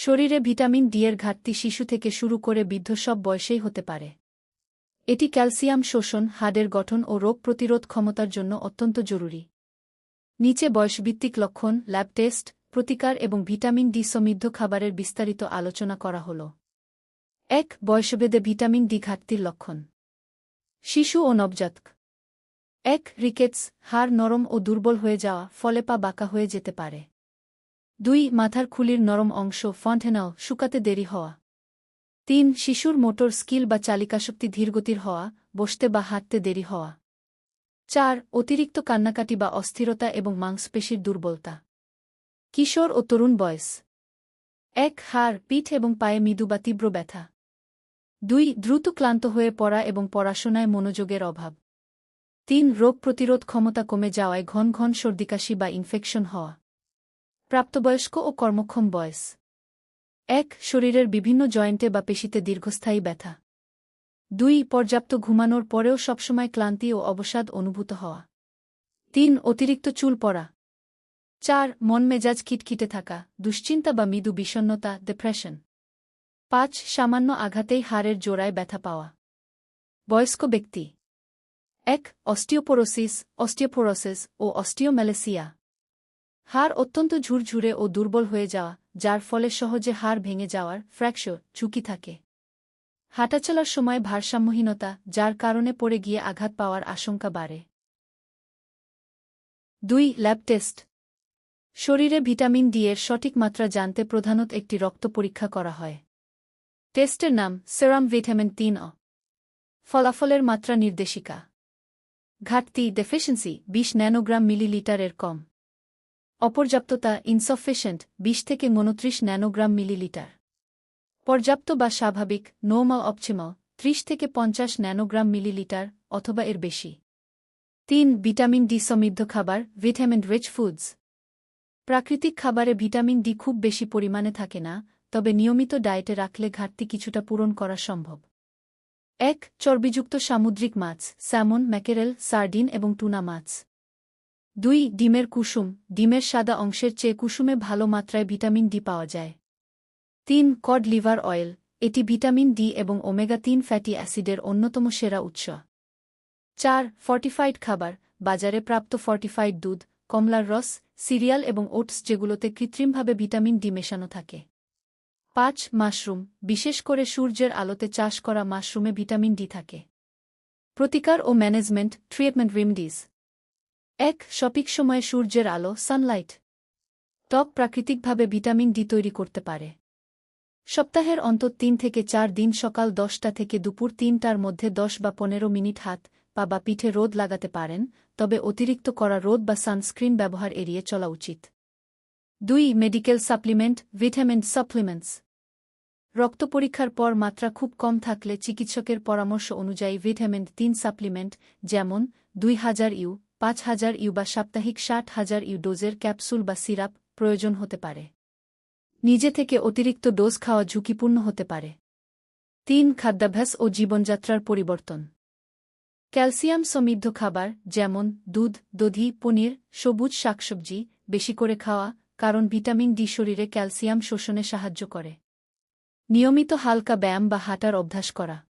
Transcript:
শরীরে vitamin D এর ঘাটতি শিশু থেকে শুরু করে বৃদ্ধ সব বয়সেই হতে পারে। এটি ক্যালসিয়াম শোষণ, হাড়ের গঠন ও রোগ প্রতিরোধ ক্ষমতার জন্য অত্যন্ত জরুরি। নিচে বয়সভিত্তিক লক্ষণ, ল্যাব টেস্ট, প্রতিকার এবং ভিটামিন ডি সমৃদ্ধ খাবারের বিস্তারিত আলোচনা করা হল। ১. বয়সভেদে ভিটামিন ডি ঘাটতির লক্ষণ। শিশু ও নবজাতক। ১. রিকেটস, হাড় নরম ও দুর্বল হয়ে যাওয়া, ফলে পা বাঁকা হয়ে যেতে পারে। ২. মাথার খুলির নরম অংশ ফন্টেনাল শুকাতে দেরি হওয়া। ৩. শিশুর মোটর স্কিল বা চালিকাশক্তি ধীরগতির হওয়া, বসতে বা হাঁটতে দেরি হওয়া। ৪. অতিরিক্ত কান্নাকাটি বা অস্থিরতা এবং মাংসপেশির দুর্বলতা। কিশোর ও তরুণ বয়স। ১. হাড়, পিঠ এবং পায়ে মৃদু বা তীব্র ব্যথা। ২. দ্রুত ক্লান্ত হয়ে পড়া এবং পড়াশোনায় মনোযোগের অভাব। ৩. রোগ প্রতিরোধ ক্ষমতা কমে যাওয়ায় ঘন ঘন সর্দিকাশি বা ইনফেকশন হওয়া। প্রাপ্তবয়স্ক ও কর্মক্ষম বয়স। ১. শরীরের বিভিন্ন জয়েন্টে বা পেশিতে দীর্ঘস্থায়ী ব্যথা। ২. পর্যাপ্ত ঘুমানোর পরেও সবসময় ক্লান্তি ও অবসাদ অনুভূত হওয়া। ৩. অতিরিক্ত চুল পড়া। ৪. মন মেজাজ খিটখিটে থাকা, দুশ্চিন্তা বা মৃদু বিষণ্ণতা, ডিপ্রেশন। ৫. সামান্য আঘাতেই হাড়ের জোড়ায় ব্যথা পাওয়া। বয়স্ক ব্যক্তি। ১. অস্টিওপোরোসিস ও অস্টিওমেলেসিয়া। হাড় অত্যন্ত ঝুরঝুরে ও দুর্বল হয়ে যাওয়া, যার ফলে সহজে হাড় ভেঙে যাওয়ার ফ্র্যাকচার ঝুঁকি থাকে। হাঁটাচলার সময় ভারসাম্যহীনতা, যার কারণে পড়ে গিয়ে আঘাত পাওয়ার আশঙ্কা বাড়ে। ২. Lab test. শরীরে ভিটামিন ডি এর সঠিক মাত্রা জানতে প্রধানত একটি রক্ত পরীক্ষা করা হয়। টেস্টের নাম সেরাম ভিটামিন ৩ ফলাফলের মাত্রা নির্দেশিকা। ঘাটতি ডেফিসিয়েন্সি ২০ ন্যানোগ্রাম মিলিলিটার এর কম। অপর্যাপ্ততা ইনসাফিসিয়েন্ট ২০ থেকে ২৯ ন্যানোগ্রাম মিলিলিটার। পর্যাপ্ত বা স্বাভাবিক নর্মাল অপটিমাল ৩০ থেকে ৫০ ন্যানোগ্রাম মিলিলিটার অথবা এর বেশি। ৩. ভিটামিন ডি সমৃদ্ধ খাবার ভিটামিন রিচ ফুডস। প্রাকৃতিক খাবারে ভিটামিন ডি খুব বেশি পরিমাণে থাকে না, তবে নিয়মিত ডায়েটে রাখলে ঘাটতি কিছুটা পূরণ করা সম্ভব। ১. চর্বিযুক্ত সামুদ্রিক মাছ স্যামন, ম্যাকেরেল, সার্ডিন এবং টুনা মাছ। ২. ডিমের কুসুম। ডিমের সাদা অংশের চেয়ে কুসুমে ভালো মাত্রায় ভিটামিন ডি পাওয়া যায়। ৩. Cod liver oil. এটি ভিটামিন ডি এবং ওমেগা-৩ ফ্যাটি অ্যাসিডের অন্যতম সেরা উৎস। ৪. ফর্টিফাইড খাবার। বাজারে প্রাপ্ত ফর্টিফাইড দুধ, কমলার রস, সিরিয়াল এবং ওটস যেগুলোতে কৃত্রিমভাবে ভিটামিন ডি মেশানো থাকে। ৫. মাশরুম। বিশেষ করে সূর্যের আলোতে চাষ করা মাশরুমে ভিটামিন ডি থাকে। প্রতিকার ও ম্যানেজমেন্ট ট্রিটমেন্ট রেমেডিজ। ১. সঠিক সময়ে সূর্যের আলো সানলাইট। ত্বক প্রাকৃতিকভাবে ভিটামিন ডি তৈরি করতে পারে। সপ্তাহের অন্তত ৩ থেকে ৪ দিন সকাল ১০টা থেকে দুপুর ৩টার মধ্যে ১০ বা ১৫ মিনিট হাত, পা বা পিঠে রোদ লাগাতে পারেন, তবে অতিরিক্ত করা রোদ বা সানস্ক্রিন ব্যবহার এড়িয়ে চলা উচিত। ২. Medical supplement vitamin supplements. রক্ত পরীক্ষার পর মাত্রা খুব কম থাকলে চিকিৎসকের পরামর্শ অনুযায়ী ভিটামিন ৩ সাপ্লিমেন্ট যেমন ২০০০ ইউ, ৫০০০ ইউ বা সাপ্তাহিক ৬০,০০০ ইউ ডোজের ক্যাপসুল বা সিরাপ প্রয়োজন হতে পারে। নিজে থেকে অতিরিক্ত ডোজ খাওয়া ঝুঁকিপূর্ণ হতে পারে। ৩. খাদ্যাভ্যাস ও জীবনযাত্রার পরিবর্তন। ক্যালসিয়াম সমৃদ্ধ খাবার যেমন দুধ, দধি, পনির, সবুজ শাকসবজি বেশি করে খাওয়া, কারণ ভিটামিন ডি শরীরে ক্যালসিয়াম শোষণে সাহায্য করে। নিয়মিত হালকা ব্যায়াম বা হাঁটার অভ্যাস করা।